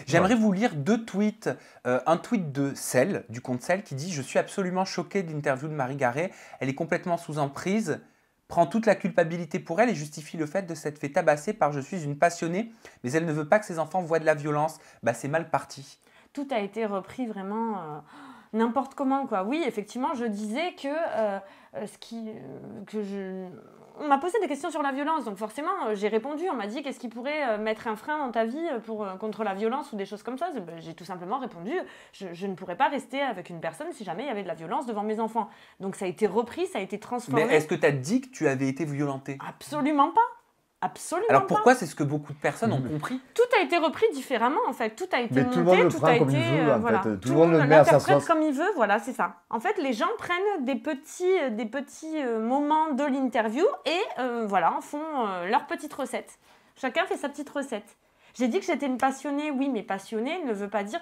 J'aimerais vous lire deux tweets. Un tweet de Cell, du compte Cell, qui dit « Je suis absolument choqué de l'interview de Marie Garet. Elle est complètement sous emprise, prend toute la culpabilité pour elle et justifie le fait de s'être fait tabasser par « Je suis une passionnée, mais elle ne veut pas que ses enfants voient de la violence. » Bah, c'est mal parti. Tout a été repris vraiment n'importe comment, quoi. Oui, effectivement, je disais que on m'a posé des questions sur la violence, donc forcément, j'ai répondu. On m'a dit qu'est-ce qui pourrait mettre un frein dans ta vie contre la violence ou des choses comme ça. J'ai tout simplement répondu, je ne pourrais pas rester avec une personne si jamais il y avait de la violence devant mes enfants. Donc ça a été repris, ça a été transformé. Mais est-ce que tu as dit que tu avais été violentée? Absolument pas. Absolument Alors pas. pourquoi c'est ce que beaucoup de personnes ont compris? Tout a été repris différemment en fait, tout a été monté, tout le monde le tout prend a comme été il veut, en voilà. fait. Tout le monde le met à sa l'interprète sauce. comme il veut, voilà, c'est ça. En fait, les gens prennent des petits moments de l'interview et voilà, en font leur petite recette. Chacun fait sa petite recette. J'ai dit que j'étais une passionnée, oui, mais passionnée ne veut pas dire...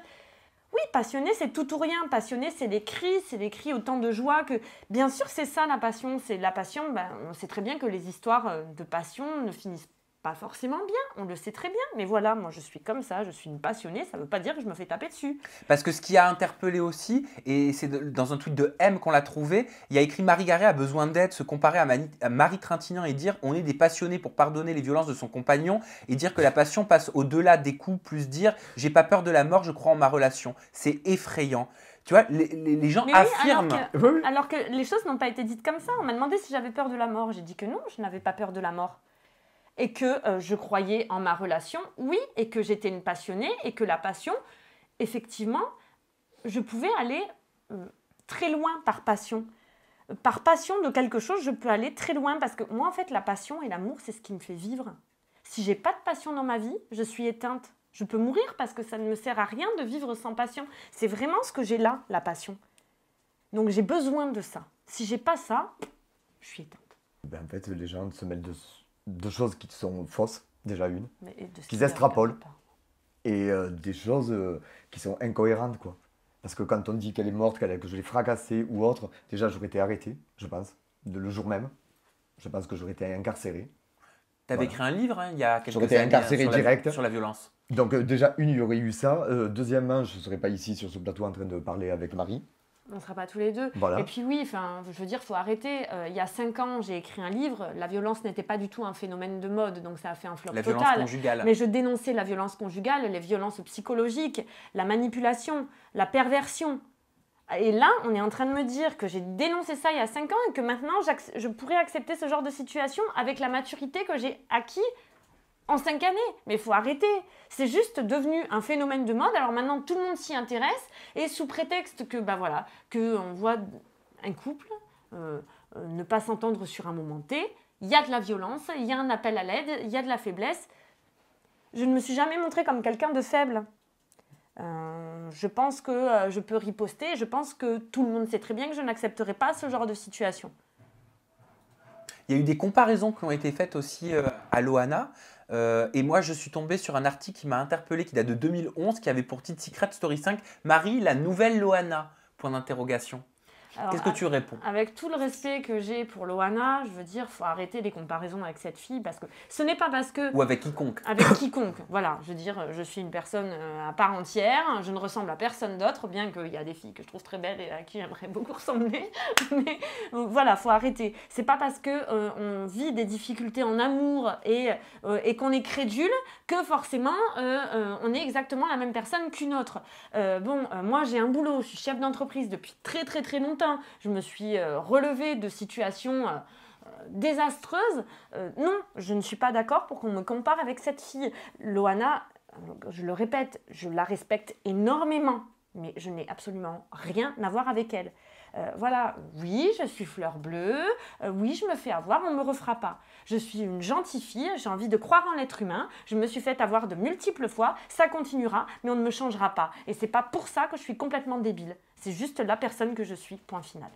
Oui, passionné, c'est tout ou rien. Passionné, c'est des cris autant de joie que... Bien sûr, c'est ça la passion. C'est la passion, on sait très bien que les histoires de passion ne finissent pas forcément bien, on le sait très bien. Mais voilà, moi je suis comme ça, je suis une passionnée, ça ne veut pas dire que je me fais taper dessus. Parce que ce qui a interpellé aussi, et c'est dans un tweet de M qu'on l'a trouvé, il y a écrit « Marie Garet a besoin d'aide, se comparer à Marie Trintignant et dire « On est des passionnés pour pardonner les violences de son compagnon et dire que la passion passe au-delà des coups, plus dire « J'ai pas peur de la mort, je crois en ma relation ». C'est effrayant. Tu vois, les gens affirment. Alors que les choses n'ont pas été dites comme ça. On m'a demandé si j'avais peur de la mort. J'ai dit que non, je n'avais pas peur de la mort. Et que je croyais en ma relation, oui, et que j'étais une passionnée, et que la passion, effectivement, je pouvais aller très loin par passion. Par passion de quelque chose, je peux aller très loin, parce que moi, en fait, la passion et l'amour, c'est ce qui me fait vivre. Si j'ai pas de passion dans ma vie, je suis éteinte. Je peux mourir parce que ça ne me sert à rien de vivre sans passion. C'est vraiment ce que j'ai là, la passion. Donc j'ai besoin de ça. Si j'ai pas ça, je suis éteinte. Ben, en fait, les gens se mêlent de choses qui sont fausses, déjà une, qu'ils qui extrapolent, et des choses qui sont incohérentes, quoi. Parce que quand on dit qu'elle est morte, que je l'ai fracassée ou autre, déjà j'aurais été arrêté, je pense, le jour même. Je pense que j'aurais été incarcéré. Tu avais écrit un livre il y a quelques années. J'aurais été incarcéré direct. Sur la violence. Donc déjà, il y aurait eu ça. Deuxièmement, je ne serais pas ici sur ce plateau en train de parler avec Marie. On ne sera pas tous les deux. Voilà. Et puis oui, je veux dire, il faut arrêter. Il y a 5 ans, j'ai écrit un livre. La violence n'était pas du tout un phénomène de mode, donc ça a fait un flop total. La violence conjugale. Mais je dénonçais la violence conjugale, les violences psychologiques, la manipulation, la perversion. Et là, on est en train de me dire que j'ai dénoncé ça il y a 5 ans et que maintenant, je pourrais accepter ce genre de situation avec la maturité que j'ai acquis en 5 années. Mais il faut arrêter. C'est juste devenu un phénomène de mode. Alors maintenant, tout le monde s'y intéresse. Et sous prétexte que, qu'on voit un couple ne pas s'entendre sur un moment T, il y a de la violence, il y a un appel à l'aide, il y a de la faiblesse. Je ne me suis jamais montrée comme quelqu'un de faible. Je pense que je peux riposter. Je pense que tout le monde sait très bien que je n'accepterai pas ce genre de situation. Il y a eu des comparaisons qui ont été faites aussi à Loana. Et moi, je suis tombé sur un article qui m'a interpellé, qui date de 2011, qui avait pour titre Secret Story 5, Marie, la nouvelle Loana, point d'interrogation. Qu'est-ce que tu réponds? Avec tout le respect que j'ai pour Loana, je veux dire, il faut arrêter les comparaisons avec cette fille, parce que ce n'est pas parce que... Ou avec quiconque. Avec quiconque, voilà. Je veux dire, je suis une personne à part entière, je ne ressemble à personne d'autre, bien qu'il y a des filles que je trouve très belles et à qui j'aimerais beaucoup ressembler. Mais voilà, il faut arrêter. C'est pas parce qu'on vit des difficultés en amour et qu'on est crédule que forcément on est exactement la même personne qu'une autre. Moi j'ai un boulot, je suis chef d'entreprise depuis très très très longtemps. Je me suis relevée de situations désastreuses. Non, je ne suis pas d'accord pour qu'on me compare avec cette fille. Loana, je le répète, je la respecte énormément, mais je n'ai absolument rien à voir avec elle. Voilà, oui, je suis fleur bleue, oui, je me fais avoir, on ne me refera pas. Je suis une gentille fille, j'ai envie de croire en l'être humain, je me suis fait avoir de multiples fois, ça continuera, mais on ne me changera pas. Et c'est pas pour ça que je suis complètement débile, c'est juste la personne que je suis, point final.